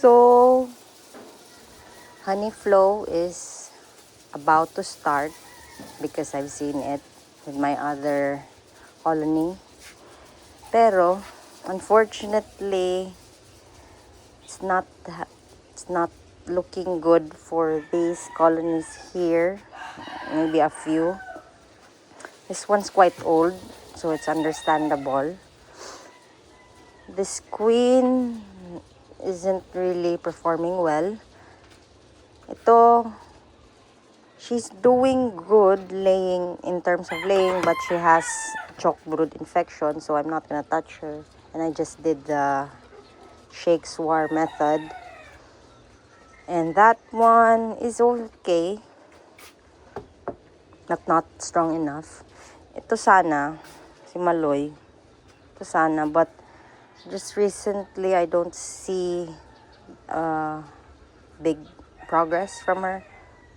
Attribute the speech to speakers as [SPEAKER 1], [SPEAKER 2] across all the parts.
[SPEAKER 1] So, honey flow is about to start because I've seen it with my other colony. Pero, unfortunately, it's not looking good for these colonies here. Maybe a few. This one's quite old, so it's understandable. This queen isn't really performing well. Ito, she's doing good laying in terms of laying, but she has chalk brood infection, so I'm not gonna touch her. And I just did the shake swar method. And that one is okay. Not strong enough. Ito sana, si Maloy. Ito sana, but just recently I don't see big progress from her.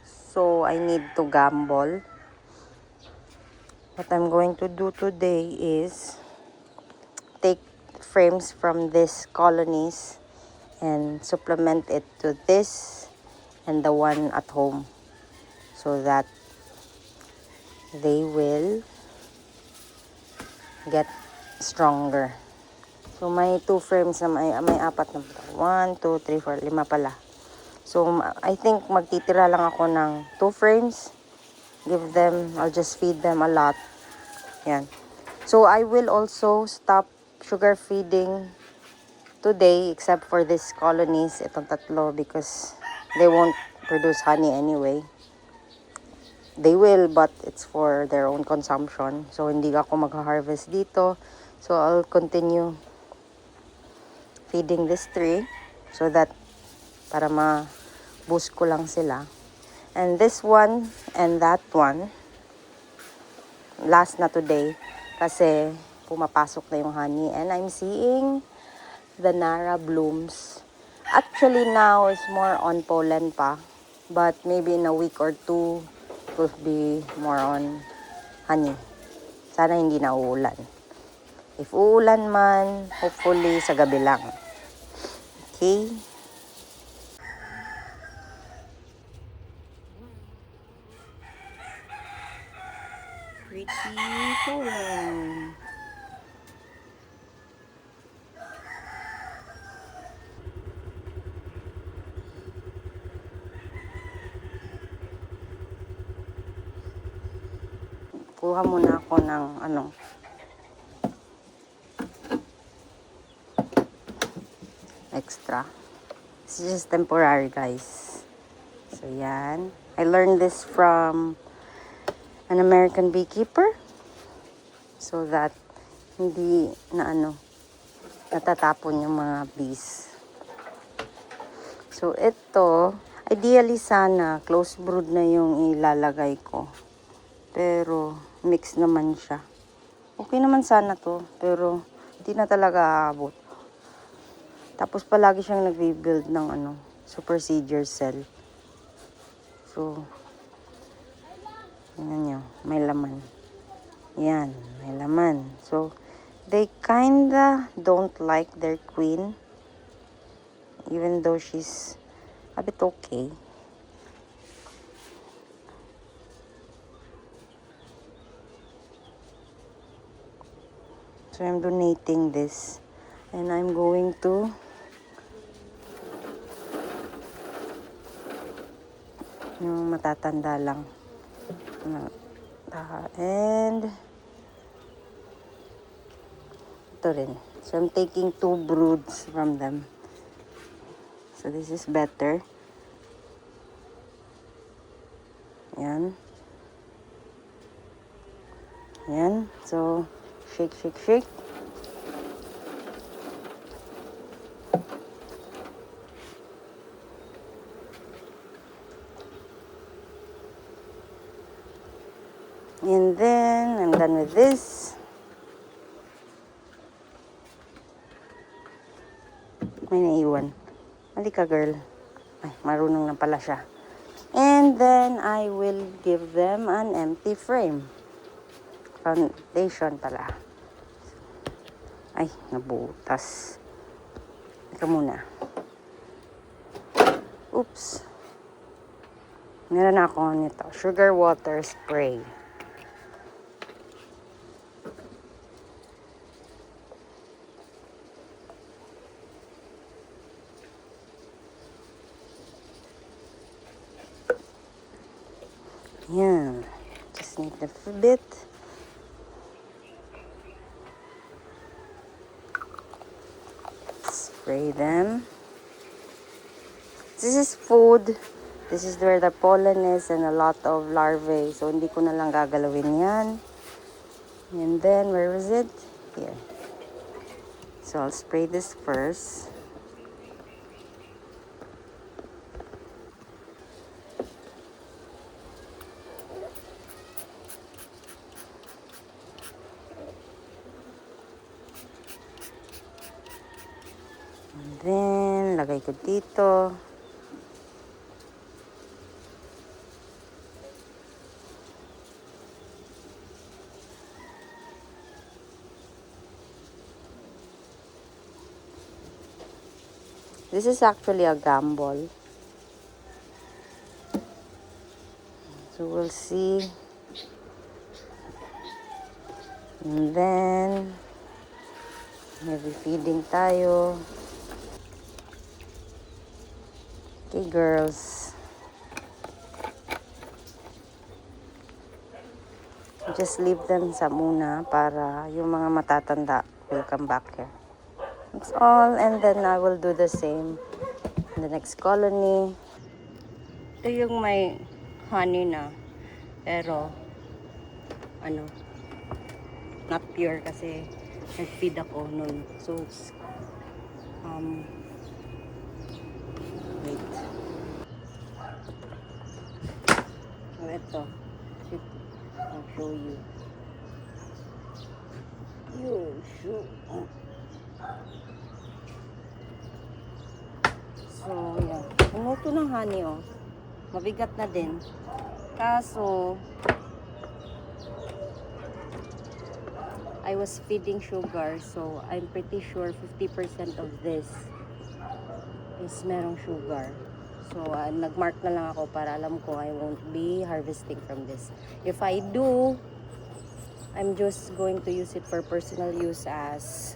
[SPEAKER 1] So I need to gamble. What I'm going to do today is take frames from these colonies and supplement it to this and the one at home so that they will get stronger. So may 2 frames na may 4 na. 1, 2, 3, 4, 5 pala. So I think magtitira lang ako ng 2 frames. I'll just feed them a lot. Yan. So I will also stop sugar feeding today except for these colonies, itong tatlo, because they won't produce honey anyway. They will, but it's for their own consumption. So hindi ako mag-harvest dito. So I'll continue feeding this 3 so that para ma-boost ko lang sila. And this one and that one, last na today kasi pumapasok na yung honey and I'm seeing the Nara blooms. Actually now is more on pollen pa, but maybe in a week or 2 it will be more on honey. Sana hindi na uulan. If uulan man, hopefully sa gabi lang. Okay? Pretty pollen. Kuha muna ako ng extra. This is just temporary, guys. So, yan. I learned this from an American beekeeper. So that hindi natatapon yung mga bees. So, ito, ideally sana, close brood na yung ilalagay ko. Pero, mix naman siya. Okay naman sana to, pero hindi na talaga aabot. Tapos palagi siyang nag-rebuild ng super seeder cell. So, tingnan nyo, may laman. Yan, may laman. So, they kinda don't like their queen. Even though she's a bit okay. So, I'm donating this. And I'm going to yung matatanda lang. And ito rin. So, I'm taking 2 broods from them. So, this is better. Yan. Yan. So, shake, shake, shake. And then, I'm done with this. May naiwan. Halika, girl. Ay, marunong na pala siya. And then, I will give them an empty frame. Foundation pala. Ay, nabutas. Ika muna. Oops. Meron ako nito. Sugar water spray. Yeah. Just need a bit. Spray them. This is food. This is where the pollen is and a lot of larvae. So, hindi ko na lang gagalawin yan. And then, where is it? Here. So, I'll spray this first. And then, lagay ko dito. This is actually a gamble. So we'll see. And then, maybe feeding tayo. Okay, girls. Just leave them sa muna para yung mga matatanda will come back here. That's all, and then I will do the same in the next colony. Ito yung may honey na, pero not pure kasi nag-feed ako nun. So it's wait. So ito, I'll show you. So, yeah. Umuto ng honey, oh. Mabigat na din. Kaso, I was feeding sugar, so I'm pretty sure 50% of this is merong sugar. So, nagmark na lang ako para alam ko I won't be harvesting from this. If I do, I'm just going to use it for personal use as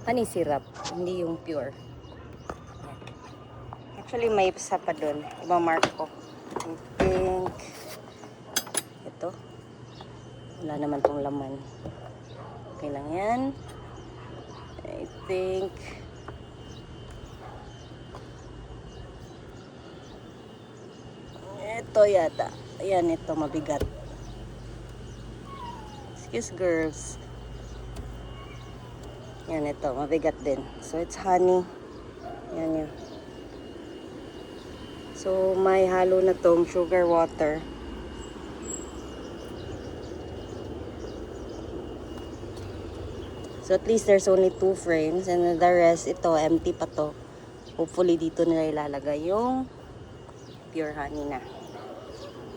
[SPEAKER 1] honey syrup, hindi yung pure. Actually, may isa pa dun. Ibang mark ko. I think, ito. Wala naman tong laman. Okay lang yan. I think, ito yata. Ayan, ito mabigat. Excuse girls. Yan, ito. Mabigat din. So, it's honey. Yan yun. So, may halo na tong sugar water. So, at least there's only 2 frames. And the rest, ito, empty pa to. Hopefully, dito nila ilalagay yung pure honey na.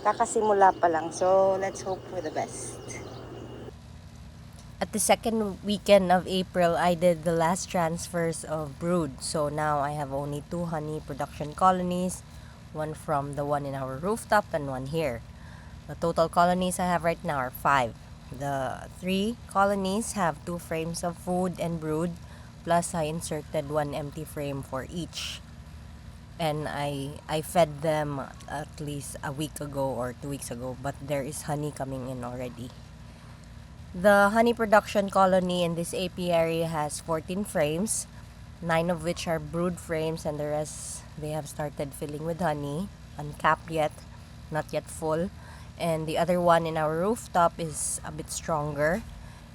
[SPEAKER 1] Kakasimula pa lang. So, let's hope for the best. At the second weekend of April, I did the last transfers of brood. So, now I have only 2 honey production colonies. One from the one in our rooftop and one here. The total colonies I have right now are 5. The 3 colonies have 2 frames of food and brood, plus I inserted 1 empty frame for each. And I fed them at least a week ago or 2 weeks ago, but there is honey coming in already. The honey production colony in this apiary has 14 frames, 9 of which are brood frames, and the rest they have started filling with honey, uncapped yet, not yet full. And the other one in our rooftop is a bit stronger.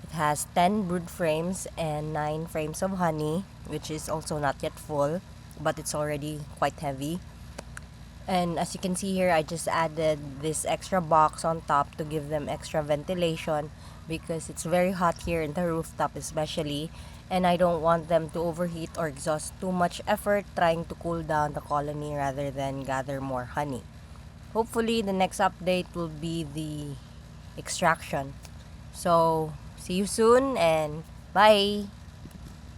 [SPEAKER 1] It has 10 brood frames and 9 frames of honey, which is also not yet full, but it's already quite heavy. And as you can see here, I just added this extra box on top to give them extra ventilation because it's very hot here in the rooftop especially, and I don't want them to overheat or exhaust too much effort trying to cool down the colony rather than gather more honey. Hopefully the next update will be the extraction. So see you soon and bye!